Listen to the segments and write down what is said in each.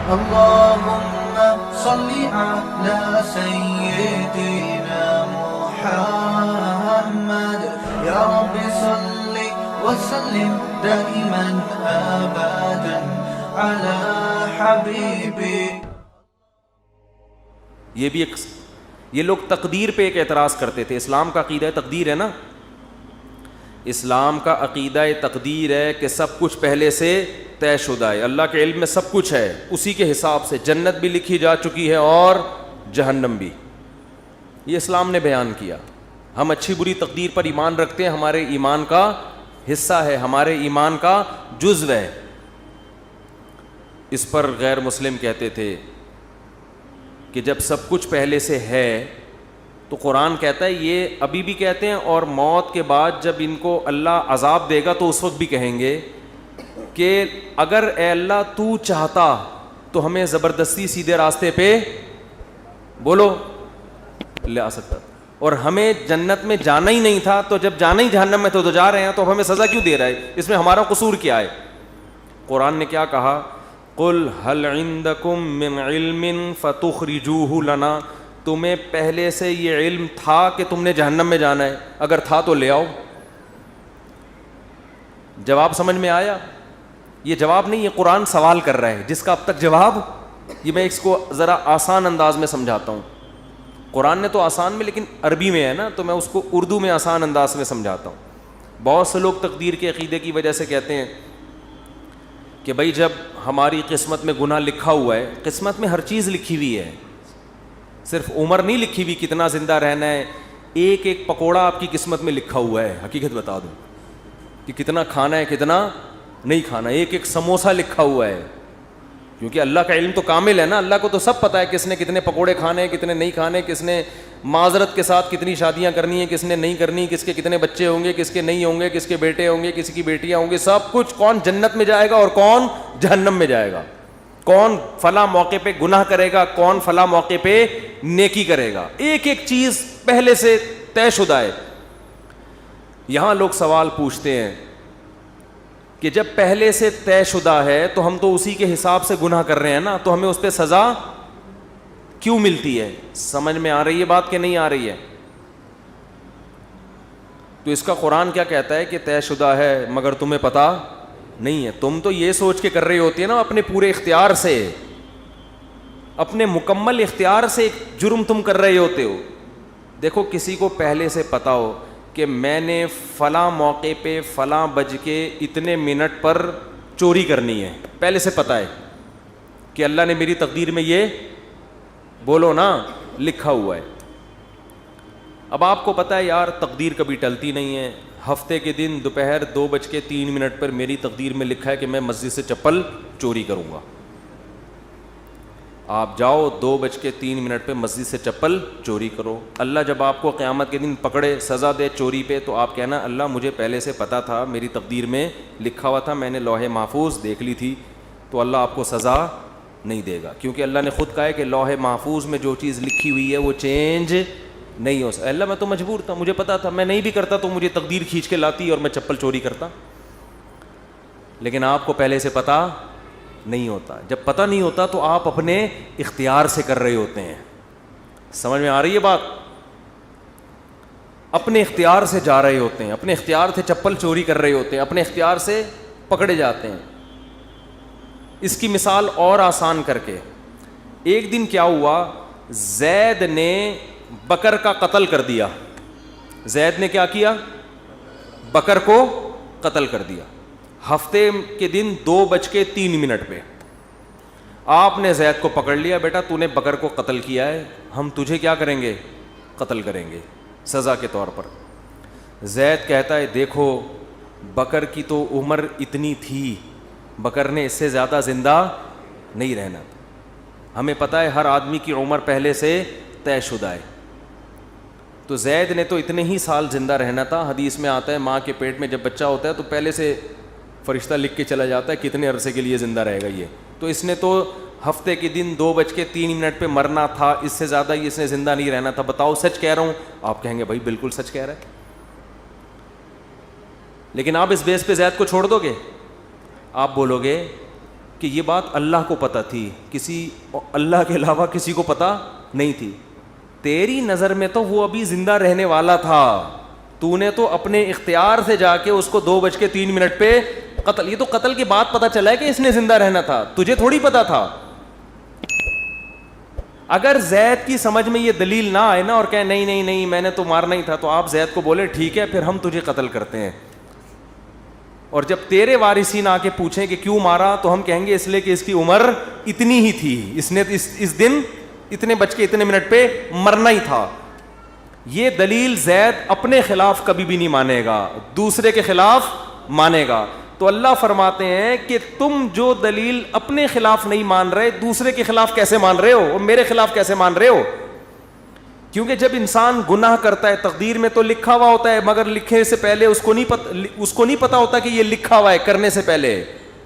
اللهم صل على سيدنا محمد يا رب صل وسلم دائما أبدا على حبيبك. یہ لوگ تقدیر پہ ایک اعتراض کرتے تھے. اسلام کا عقیدہ تقدیر ہے نا, اسلام کا عقیدہ تقدیر ہے کہ سب کچھ پہلے سے طے شدہ ہے, اللہ کے علم میں سب کچھ ہے, اسی کے حساب سے جنت بھی لکھی جا چکی ہے اور جہنم بھی. یہ اسلام نے بیان کیا. ہم اچھی بری تقدیر پر ایمان رکھتے ہیں, ہمارے ایمان کا حصہ ہے, ہمارے ایمان کا جزو ہے. اس پر غیر مسلم کہتے تھے کہ جب سب کچھ پہلے سے ہے تو قرآن کہتا ہے, یہ ابھی بھی کہتے ہیں اور موت کے بعد جب ان کو اللہ عذاب دے گا تو اس وقت بھی کہیں گے کہ اگر اے اللہ تو چاہتا تو ہمیں زبردستی سیدھے راستے پہ بولو لے آ سکتا, اور ہمیں جنت میں جانا ہی نہیں تھا, تو جب جانا ہی جہنم میں تو جا رہے ہیں, تو ہمیں سزا کیوں دے رہا ہے؟ اس میں ہمارا قصور کیا ہے؟ قرآن نے کیا کہا, قل هل عندکم من علم فتخرجوه لنا, تمہیں پہلے سے یہ علم تھا کہ تم نے جہنم میں جانا ہے؟ اگر تھا تو لے آؤ. جواب سمجھ میں آیا؟ یہ جواب نہیں, یہ قرآن سوال کر رہا ہے جس کا اب تک جواب, یہ میں اس کو ذرا آسان انداز میں سمجھاتا ہوں. قرآن نے تو آسان میں, لیکن عربی میں ہے نا, تو میں اس کو اردو میں آسان انداز میں سمجھاتا ہوں. بہت سے لوگ تقدیر کے عقیدے کی وجہ سے کہتے ہیں کہ بھائی جب ہماری قسمت میں گناہ لکھا ہوا ہے, قسمت میں ہر چیز لکھی ہوئی ہے, صرف عمر نہیں لکھی ہوئی کتنا زندہ رہنا ہے, ایک ایک پکوڑا آپ کی قسمت میں لکھا ہوا ہے. حقیقت بتا دوں کہ کتنا کھانا ہے کتنا نہیں کھانا, ایک ایک سموسہ لکھا ہوا ہے, کیونکہ اللہ کا علم تو کامل ہے نا, اللہ کو تو سب پتہ ہے کس نے کتنے پکوڑے کھانے ہیں کتنے نہیں کھانے, کس نے معذرت کے ساتھ کتنی شادیاں کرنی ہیں کس نے نہیں کرنی, کس کے کتنے بچے ہوں گے کس کے نہیں ہوں گے, کس کے بیٹے ہوں گے کس کی بیٹیاں ہوں گی, سب کچھ, کون جنت میں جائے گا اور کون جہنم میں جائے گا, کون فلاں موقع پہ گناہ کرے گا کون فلاں موقع پہ نیکی کرے گا, ایک ایک چیز پہلے سے طے شدہ ہے. یہاں لوگ سوال پوچھتے ہیں کہ جب پہلے سے طے شدہ ہے تو ہم تو اسی کے حساب سے گناہ کر رہے ہیں نا, تو ہمیں اس پہ سزا کیوں ملتی ہے؟ سمجھ میں آ رہی ہے بات کہ نہیں آ رہی ہے؟ تو اس کا قرآن کیا کہتا ہے کہ طے شدہ ہے مگر تمہیں پتہ نہیں ہے. تم تو یہ سوچ کے کر رہی ہوتی ہے نا اپنے پورے اختیار سے, اپنے مکمل اختیار سے ایک جرم تم کر رہے ہوتے ہو. دیکھو کسی کو پہلے سے پتہ ہو کہ میں نے فلاں موقع پہ فلاں بج کے اتنے منٹ پر چوری کرنی ہے, پہلے سے پتہ ہے کہ اللہ نے میری تقدیر میں یہ بولو نا لکھا ہوا ہے. اب آپ کو پتہ ہے یار تقدیر کبھی ٹلتی نہیں ہے, ہفتے کے دن دوپہر 2:03 پر میری تقدیر میں لکھا ہے کہ میں مسجد سے چپل چوری کروں گا. آپ جاؤ 2:03 پہ مسجد سے چپل چوری کرو. اللہ جب آپ کو قیامت کے دن پکڑے سزا دے چوری پہ, تو آپ کہنا اللہ مجھے پہلے سے پتہ تھا, میری تقدیر میں لکھا ہوا تھا, میں نے لوح محفوظ دیکھ لی تھی. تو اللہ آپ کو سزا نہیں دے گا, کیونکہ اللہ نے خود کہا ہے کہ لوح محفوظ میں جو چیز لکھی ہوئی ہے وہ چینج نہیں ہو سکتا. اللہ میں تو مجبور تھا, مجھے پتا تھا, میں نہیں بھی کرتا تو مجھے تقدیر کھینچ کے لاتی اور میں چپل چوری کرتا. لیکن آپ کو پہلے سے پتہ نہیں ہوتا. جب پتہ نہیں ہوتا تو آپ اپنے اختیار سے کر رہے ہوتے ہیں. سمجھ میں آ رہی ہے بات؟ اپنے اختیار سے جا رہے ہوتے ہیں, اپنے اختیار سے چپل چوری کر رہے ہوتے ہیں, اپنے اختیار سے پکڑے جاتے ہیں. اس کی مثال اور آسان کر کے, ایک دن کیا ہوا, زید نے بکر کا قتل کر دیا. زید نے کیا کیا؟ بکر کو قتل کر دیا. ہفتے کے دن 2:03 پہ آپ نے زید کو پکڑ لیا, بیٹا تو نے بکر کو قتل کیا ہے, ہم تجھے کیا کریں گے؟ قتل کریں گے سزا کے طور پر. زید کہتا ہے دیکھو بکر کی تو عمر اتنی تھی, بکر نے اس سے زیادہ زندہ نہیں رہنا. ہمیں پتہ ہے ہر آدمی کی عمر پہلے سے طے شدہ ہے. تو زید نے تو اتنے ہی سال زندہ رہنا تھا. حدیث میں آتا ہے ماں کے پیٹ میں جب بچہ ہوتا ہے تو پہلے سے فرشتہ لکھ کے چلا جاتا ہے کتنے عرصے کے لیے زندہ رہے گا یہ. تو اس نے تو ہفتے کے دن 2:03 پہ مرنا تھا, اس سے زیادہ اس نے زندہ نہیں رہنا تھا. بتاؤ سچ کہہ رہا ہوں؟ آپ کہیں گے بھائی بالکل سچ کہہ رہا ہے. لیکن آپ اس بیس پہ زید کو چھوڑ دو گے؟ آپ بولو گے کہ یہ بات اللہ کو پتہ تھی, کسی اللہ کے علاوہ کسی کو پتہ نہیں تھی. تیری نظر میں تو وہ ابھی زندہ رہنے والا تھا, تو نے تو اپنے اختیار سے جا کے اس کو 2:03 پہ قتل. یہ تو قتل کے بعد پتہ چلا ہے کہ اس نے زندہ رہنا تھا, تجھے تھوڑی پتہ تھا. اگر زید کی سمجھ میں یہ دلیل نہ آئے نا اور کہے نہیں نہیں نہیں میں نے تو مارنا ہی تھا, تو آپ زید کو بولے ٹھیک ہے پھر ہم تجھے قتل کرتے ہیں. اور جب تیرے وارثین آ کے پوچھیں کہ کیوں مارا, تو ہم کہیں گے اس لیے کہ اس کی عمر اتنی ہی تھی, اس نے اس دن اتنے بج کے اتنے منٹ پہ مرنا ہی تھا. یہ دلیل زید اپنے خلاف کبھی بھی نہیں مانے گا, دوسرے کے خلاف مانے گا. تو اللہ فرماتے ہیں کہ تم جو دلیل اپنے خلاف نہیں مان رہے, دوسرے کے خلاف کیسے مان رہے ہو, اور میرے خلاف کیسے مان رہے ہو؟ کیونکہ جب انسان گناہ کرتا ہے تقدیر میں تو لکھا ہوا ہوتا ہے, مگر لکھنے سے پہلے اس کو نہیں پتا ہوتا کہ یہ لکھا ہوا ہے. کرنے سے پہلے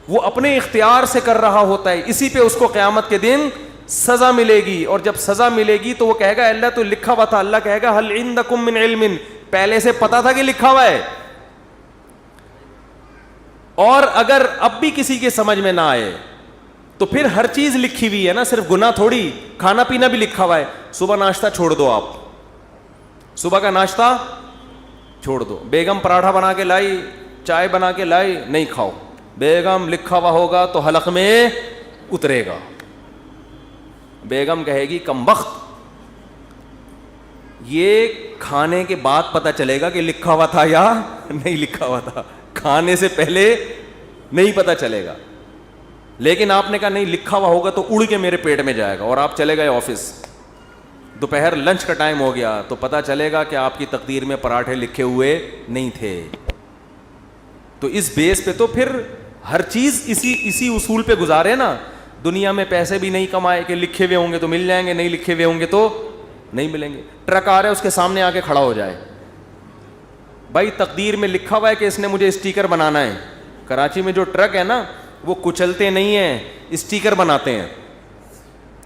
وہ اپنے اختیار سے کر رہا ہوتا ہے, اسی پہ اس کو قیامت کے دن سزا ملے گی. اور جب سزا ملے گی تو وہ کہے گا اللہ تو لکھا ہوا تھا. اللہ کہے گا هل عندکم من علم, پہلے سے پتا تھا کہ لکھا ہوا ہے. اور اگر اب بھی کسی کے سمجھ میں نہ آئے تو پھر ہر چیز لکھی ہوئی ہے نا, صرف گناہ تھوڑی, کھانا پینا بھی لکھا ہوا ہے. صبح ناشتہ چھوڑ دو, آپ صبح کا ناشتہ چھوڑ دو. بیگم پراٹھا بنا کے لائی, چائے بنا کے لائی, نہیں کھاؤ. بیگم لکھا ہوا ہوگا تو حلق میں اترے گا. بیگم کہے گی کم بخت, یہ کھانے کے بعد پتہ چلے گا کہ لکھا ہوا تھا یا نہیں لکھا ہوا تھا, کھانے سے پہلے نہیں پتہ چلے گا. لیکن آپ نے کہا نہیں لکھا ہوا ہوگا تو اڑ کے میرے پیٹ میں جائے گا, اور آپ چلے گئے آفس, دوپہر لنچ کا ٹائم ہو گیا تو پتہ چلے گا کہ آپ کی تقدیر میں پراٹھے لکھے ہوئے نہیں تھے. تو اس بیس پہ تو پھر ہر چیز اسی اصول پہ گزارے نا. دنیا میں پیسے بھی نہیں کمائے کہ لکھے ہوئے ہوں گے تو مل جائیں گے, نہیں لکھے ہوئے ہوں گے تو نہیں ملیں گے. ٹرک آ رہا ہے اس کے سامنے آ کے کھڑا ہو جائے, بھائی تقدیر میں لکھا ہوا ہے کہ اس نے مجھے اسٹیکر بنانا ہے. کراچی میں جو ٹرک ہے نا وہ کچلتے نہیں ہیں, اسٹیکر بناتے ہیں.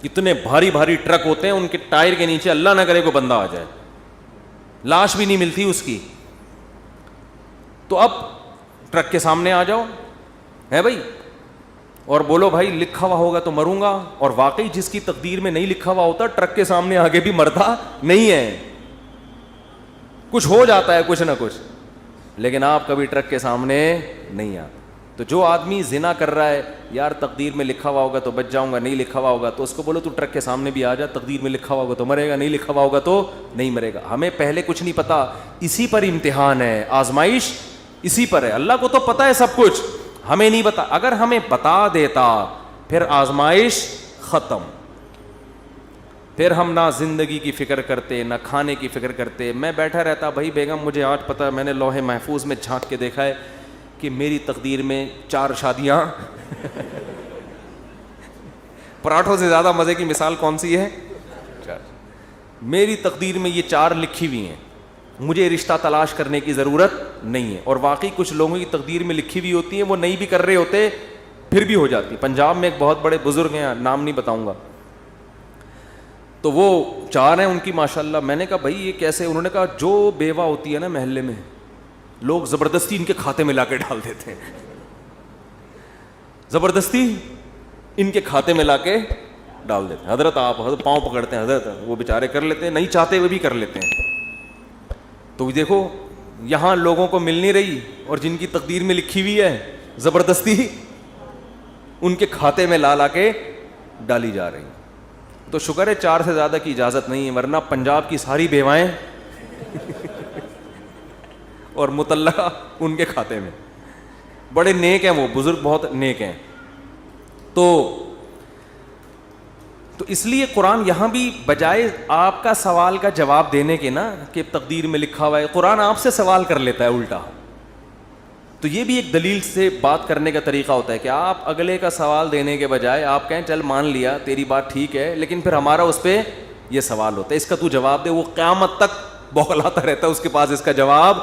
اتنے بھاری بھاری ٹرک ہوتے ہیں, ان کے ٹائر کے نیچے اللہ نہ کرے کوئی بندہ آ جائے, لاش بھی نہیں ملتی اس کی. تو اب ٹرک کے سامنے آ جاؤ ہے بھائی, اور بولو بھائی لکھا ہوا ہوگا تو مروں گا. اور واقعی جس کی تقدیر میں نہیں لکھا ہوا ہوتا ٹرک کے سامنے آگے بھی مرتا نہیں ہے, کچھ ہو جاتا ہے کچھ نہ کچھ, لیکن آپ کبھی ٹرک کے سامنے نہیں آتے. تو جو آدمی زنا کر رہا ہے, یار تقدیر میں لکھا ہوا ہوگا تو بچ جاؤں گا, نہیں لکھا ہوا ہوگا تو اس کو بولو تو ٹرک کے سامنے بھی آ جا, تقدیر میں لکھا ہوا ہوگا تو مرے گا, نہیں لکھا ہوا ہوگا تو نہیں مرے گا. ہمیں پہلے کچھ نہیں پتا, اسی پر امتحان ہے, آزمائش اسی پر ہے. اللہ کو تو پتا ہے سب کچھ, ہمیں نہیں بتا. اگر ہمیں بتا دیتا پھر آزمائش ختم, پھر ہم نہ زندگی کی فکر کرتے نہ کھانے کی فکر کرتے. میں بیٹھا رہتا, بھائی بیگم مجھے آج پتہ, میں نے لوح محفوظ میں جھانک کے دیکھا ہے کہ میری تقدیر میں 4 شادیاں پراٹھوں سے زیادہ مزے کی مثال کون سی ہے؟ میری تقدیر میں یہ 4 لکھی ہوئی ہیں, مجھے رشتہ تلاش کرنے کی ضرورت نہیں ہے. اور واقعی کچھ لوگوں کی تقدیر میں لکھی ہوئی ہوتی ہیں, وہ نہیں بھی کر رہے ہوتے پھر بھی ہو جاتی. پنجاب میں ایک بہت بڑے بزرگ ہیں, نام نہیں بتاؤں گا, تو وہ 4 ہیں ان کی ماشاءاللہ. میں نے کہا بھائی یہ کیسے؟ انہوں نے کہا جو بیوہ ہوتی ہے نا محلے میں, لوگ زبردستی ان کے کھاتے میں لا کے ڈال دیتے ہیں, زبردستی ان کے کھاتے میں لا کے ڈال دیتے ہیں. حضرت آپ حضرت پاؤں پکڑتے ہیں, حضرت وہ بیچارے کر لیتے ہیں, نہیں چاہتے ہوئے بھی کر لیتے ہیں. تو دیکھو یہاں لوگوں کو مل نہیں رہی, اور جن کی تقدیر میں لکھی ہوئی ہے زبردستی ان کے کھاتے میں لا کے ڈالی جا رہی. تو شکر ہے 4 سے زیادہ کی اجازت نہیں ہے, ورنہ پنجاب کی ساری بیوائیں اور مطلقہ ان کے کھاتے میں. بڑے نیک ہیں وہ بزرگ, بہت نیک ہیں. تو اس لیے قرآن یہاں بھی بجائے آپ کا سوال کا جواب دینے کے نا کہ تقدیر میں لکھا ہوا ہے, قرآن آپ سے سوال کر لیتا ہے الٹا. تو یہ بھی ایک دلیل سے بات کرنے کا طریقہ ہوتا ہے کہ آپ اگلے کا سوال دینے کے بجائے آپ کہیں چل مان لیا تیری بات ٹھیک ہے, لیکن پھر ہمارا اس پہ یہ سوال ہوتا ہے, اس کا تو جواب دے. وہ قیامت تک بوکھلاتا رہتا ہے, اس کے پاس اس کا جواب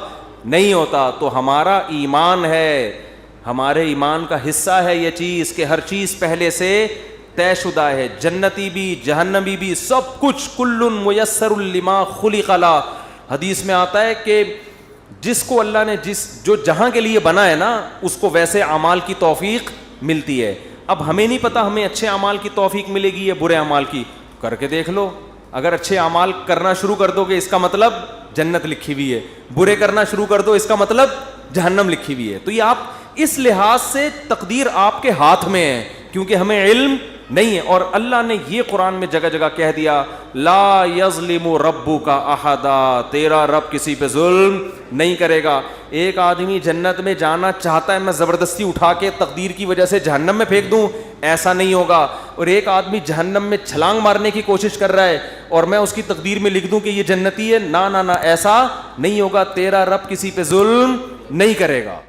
نہیں ہوتا. تو ہمارا ایمان ہے, ہمارے ایمان کا حصہ ہے یہ چیز کہ ہر چیز پہلے سے طے شدہ ہے, جنتی بھی جہنمی بھی سب کچھ. کل میسر لما خلق له, حدیث میں آتا ہے کہ جس کو اللہ نے جو جہاں کے لیے بنا ہے نا اس کو ویسے اعمال کی توفیق ملتی ہے. اب ہمیں نہیں پتا ہمیں اچھے اعمال کی توفیق ملے گی یا برے اعمال کی, کر کے دیکھ لو. اگر اچھے اعمال کرنا شروع کر دو گے اس کا مطلب جنت لکھی ہوئی ہے, برے کرنا شروع کر دو اس کا مطلب جہنم لکھی ہوئی ہے. تو یہ آپ اس لحاظ سے تقدیر آپ کے ہاتھ میں ہے, کیونکہ ہمیں علم نہیں ہے. اور اللہ نے یہ قرآن میں جگہ جگہ کہہ دیا, لا یظلم ربک احدا, تیرا رب کسی پہ ظلم نہیں کرے گا. ایک آدمی جنت میں جانا چاہتا ہے, میں زبردستی اٹھا کے تقدیر کی وجہ سے جہنم میں پھینک دوں, ایسا نہیں ہوگا. اور ایک آدمی جہنم میں چھلانگ مارنے کی کوشش کر رہا ہے اور میں اس کی تقدیر میں لکھ دوں کہ یہ جنتی ہے, نہ ایسا نہیں ہوگا. تیرا رب کسی پہ ظلم نہیں کرے گا.